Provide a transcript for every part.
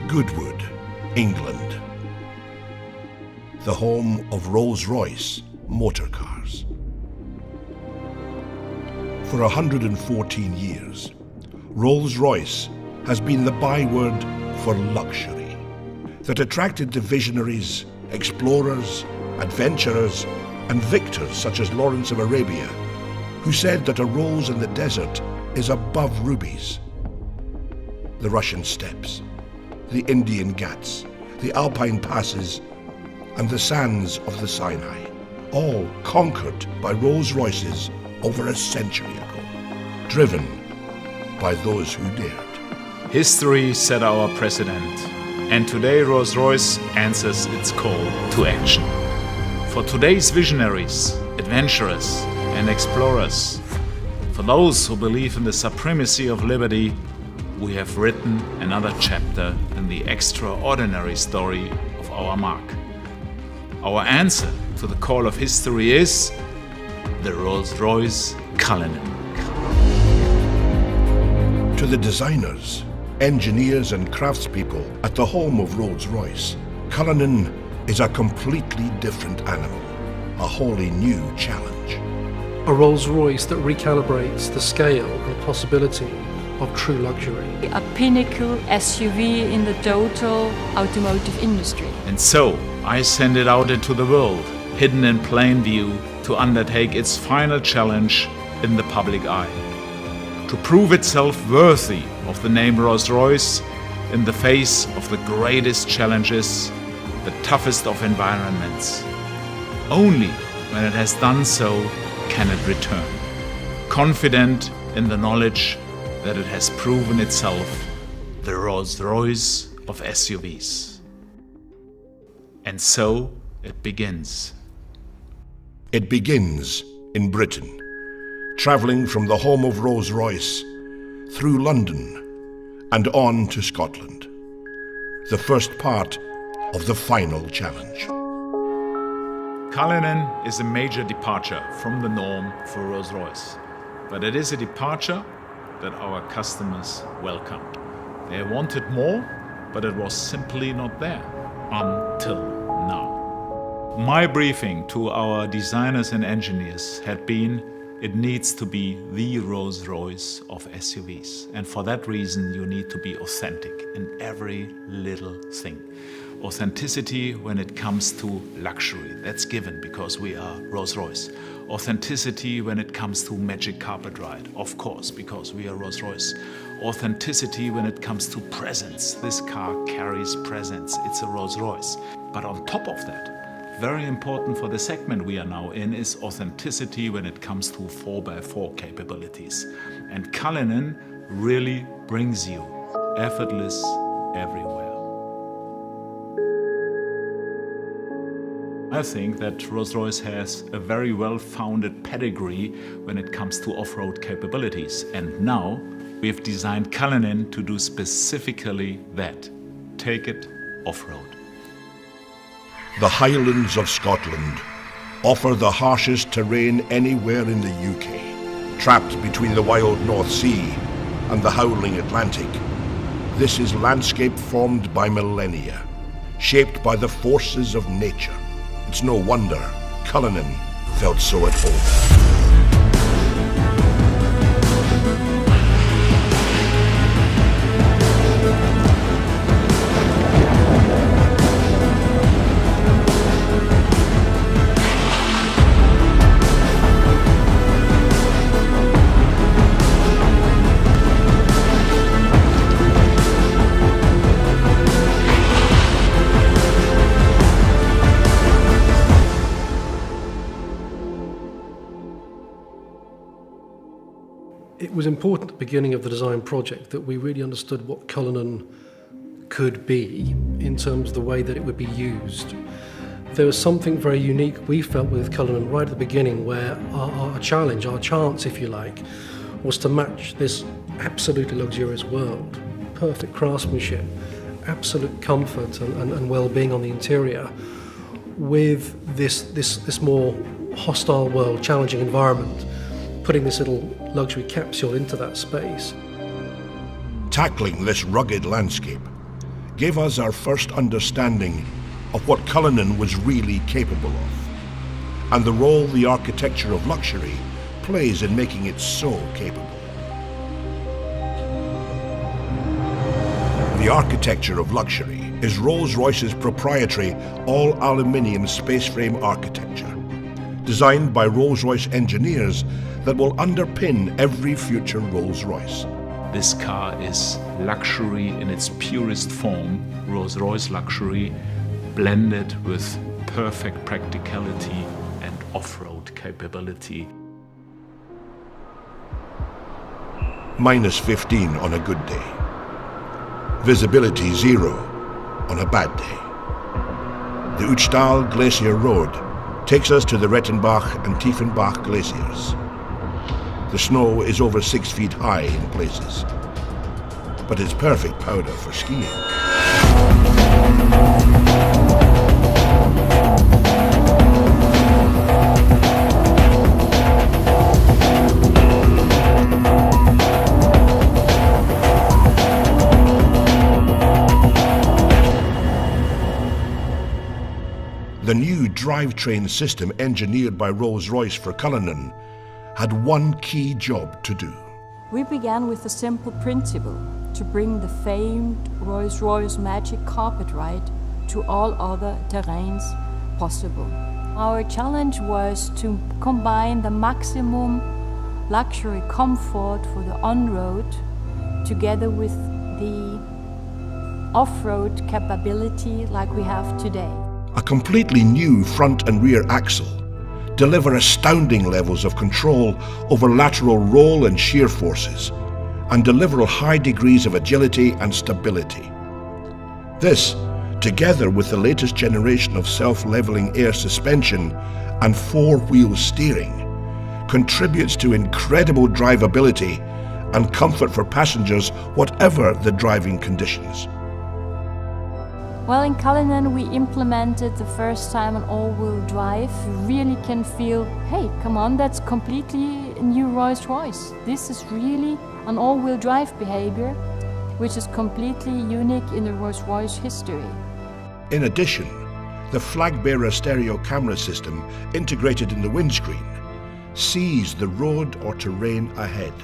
Goodwood, England, the home of Rolls-Royce motor cars. For 114 years, Rolls-Royce has been the byword for luxury that attracted the visionaries, explorers, adventurers, and victors such as Lawrence of Arabia, who said that a rose in the desert is above rubies. The Russian steppes, the Indian Ghats, the Alpine passes, and the sands of the Sinai, all conquered by Rolls-Royces over a century ago, driven by those who dared. History set our precedent, and today Rolls-Royce answers its call to action. For today's visionaries, adventurers, and explorers, for those who believe in the supremacy of liberty, we have written another chapter in the extraordinary story of our mark. Our answer to the call of history is the Rolls-Royce Cullinan. To the designers, engineers and craftspeople at the home of Rolls-Royce, Cullinan is a completely different animal, a wholly new challenge. A Rolls-Royce that recalibrates the scale and possibility of true luxury. A pinnacle SUV in the total automotive industry. And so, I send it out into the world, hidden in plain view, to undertake its final challenge in the public eye. To prove itself worthy of the name Rolls-Royce in the face of the greatest challenges, the toughest of environments. Only when it has done so can it return, confident in the knowledge that it has proven itself the Rolls-Royce of SUVs. And so it begins. It begins in Britain, travelling from the home of Rolls-Royce through London and on to Scotland, the first part of the final challenge. Cullinan is a major departure from the norm for Rolls-Royce, but it is a departure that our customers welcomed. They wanted more, but it was simply not there until now. My briefing to our designers and engineers had been, it needs to be the Rolls-Royce of SUVs. And for that reason, you need to be authentic in every little thing. Authenticity when it comes to luxury, that's given because we are Rolls-Royce. Authenticity when it comes to magic carpet ride, of course, because we are Rolls-Royce. Authenticity when it comes to presence. This car carries presence, it's a Rolls-Royce. But on top of that, very important for the segment we are now in is authenticity when it comes to 4x4 capabilities. And Cullinan really brings you effortless everywhere. I think that Rolls-Royce has a very well-founded pedigree when it comes to off-road capabilities. And now we've designed Cullinan to do specifically that. Take it off-road. The Highlands of Scotland offer the harshest terrain anywhere in the UK. Trapped between the wild North Sea and the howling Atlantic, this is landscape formed by millennia, shaped by the forces of nature. It's no wonder Cullinan felt so at home. It was important at the beginning of the design project that we really understood what Cullinan could be in terms of the way that it would be used. There was something very unique we felt with Cullinan right at the beginning, where our challenge, our chance if you like, was to match this absolutely luxurious world. Perfect craftsmanship, absolute comfort and well-being on the interior with this more hostile world, challenging environment, putting this little luxury capsule into that space. Tackling this rugged landscape gave us our first understanding of what Cullinan was really capable of, and the role the architecture of luxury plays in making it so capable. The architecture of luxury is Rolls-Royce's proprietary all-aluminium space frame architecture, designed by Rolls-Royce engineers that will underpin every future Rolls-Royce. This car is luxury in its purest form, Rolls-Royce luxury, blended with perfect practicality and off-road capability. Minus 15 on a good day. Visibility 0 on a bad day. The Uchtal Glacier Road takes us to the Rettenbach and Tiefenbach glaciers. The snow is over 6 feet high in places, but it's perfect powder for skiing. The new drivetrain system engineered by Rolls-Royce for Cullinan had one key job to do. We began with a simple principle: to bring the famed Rolls-Royce magic carpet ride to all other terrains possible. Our challenge was to combine the maximum luxury comfort for the on-road together with the off-road capability like we have today. A completely new front and rear axle deliver astounding levels of control over lateral roll and shear forces, and deliver high degrees of agility and stability. This, together with the latest generation of self-leveling air suspension and four-wheel steering, contributes to incredible drivability and comfort for passengers whatever the driving conditions. Well, in Cullinan we implemented the first time an all-wheel drive. You really can feel, hey, come on, that's completely a new Rolls-Royce. This is really an all-wheel drive behavior, which is completely unique in the Rolls-Royce history. In addition, the flag-bearer stereo camera system integrated in the windscreen sees the road or terrain ahead,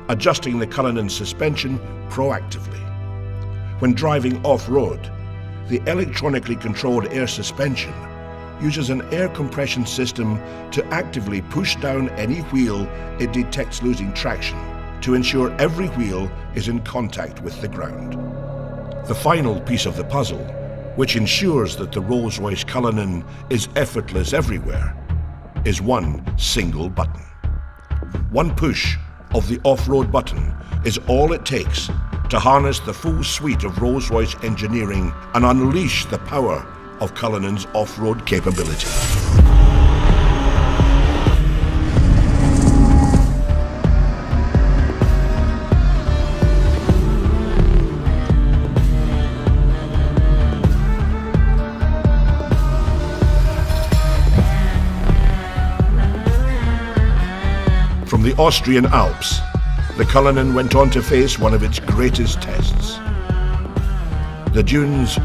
adjusting the Cullinan suspension proactively. When driving off-road, the electronically controlled air suspension uses an air compression system to actively push down any wheel it detects losing traction to ensure every wheel is in contact with the ground. The final piece of the puzzle, which ensures that the Rolls-Royce Cullinan is effortless everywhere, is one single button. One push of the off-road button is all it takes to harness the full suite of Rolls-Royce engineering and unleash the power of Cullinan's off-road capability. From the Austrian Alps, the Cullinan went on to face one of its greatest tests: the dunes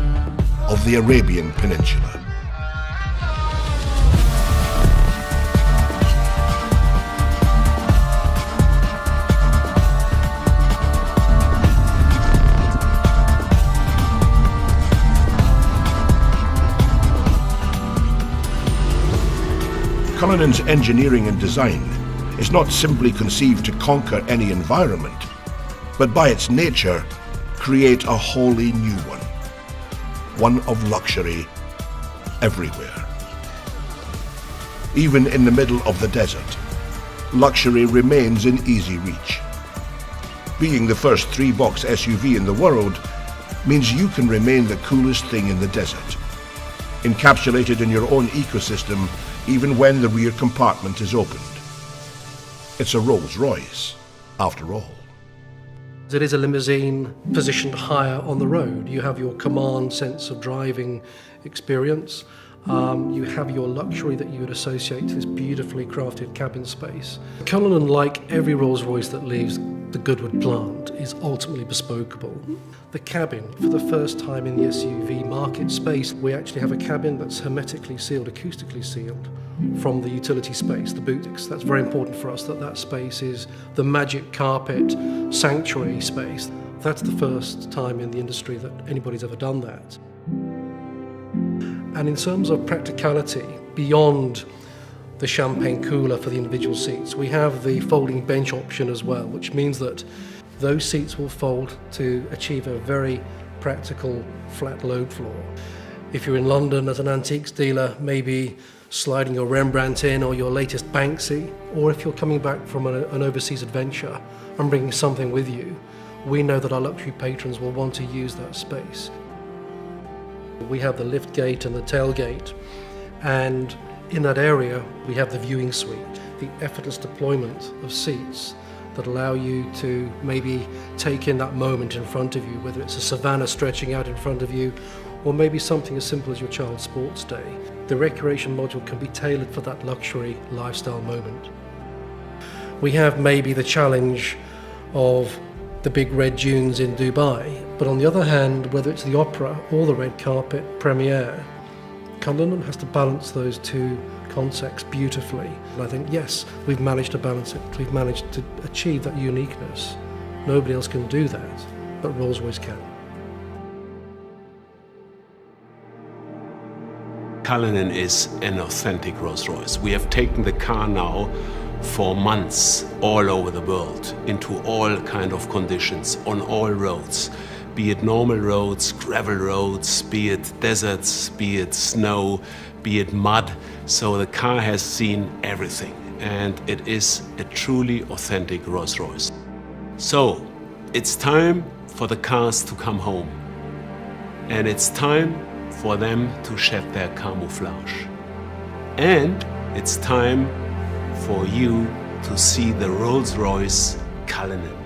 of the Arabian Peninsula. Cullinan's engineering and design is not simply conceived to conquer any environment, but by its nature, create a wholly new one of luxury everywhere. Even in the middle of the desert, luxury remains in easy reach. Being the first three-box SUV in the world means you can remain the coolest thing in the desert, encapsulated in your own ecosystem even when the rear compartment is opened. It's a Rolls-Royce, after all. It is a limousine positioned higher on the road. You have your command sense of driving experience. You have your luxury that you would associate to this beautifully crafted cabin space. Cullinan, like every Rolls-Royce that leaves, the Goodwood plant is ultimately bespokeable. The cabin, for the first time in the SUV market space, we actually have a cabin that's hermetically sealed, acoustically sealed from the utility space, the boutiques. That's very important for us, that space is the magic carpet sanctuary space. That's the first time in the industry that anybody's ever done that. And in terms of practicality, beyond the champagne cooler for the individual seats, we have the folding bench option as well, which means that those seats will fold to achieve a very practical flat load floor. If you're in London as an antiques dealer, maybe sliding your Rembrandt in or your latest Banksy, or if you're coming back from an overseas adventure and bringing something with you, we know that our luxury patrons will want to use that space. We have the lift gate and the tailgate, and in that area we have the viewing suite, the effortless deployment of seats that allow you to maybe take in that moment in front of you, whether it's a savannah stretching out in front of you or maybe something as simple as your child's sports day. The recreation module can be tailored for that luxury lifestyle moment. We have maybe the challenge of the big red dunes in Dubai, but on the other hand, whether it's the opera or the red carpet premiere, Cullinan has to balance those two concepts beautifully. And I think, yes, we've managed to balance it. We've managed to achieve that uniqueness. Nobody else can do that, but Rolls-Royce can. Cullinan is an authentic Rolls-Royce. We have taken the car now for months all over the world, into all kind of conditions, on all roads, be it normal roads, gravel roads, be it deserts, be it snow, be it mud. So the car has seen everything, and it is a truly authentic Rolls-Royce. So it's time for the cars to come home, and it's time for them to shed their camouflage. And it's time for you to see the Rolls-Royce Cullinan.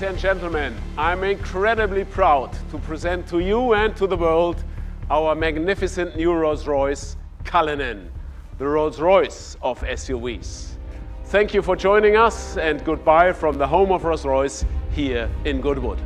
Ladies and gentlemen, I'm incredibly proud to present to you and to the world our magnificent new Rolls-Royce Cullinan, the Rolls-Royce of SUVs. Thank you for joining us, and goodbye from the home of Rolls-Royce here in Goodwood.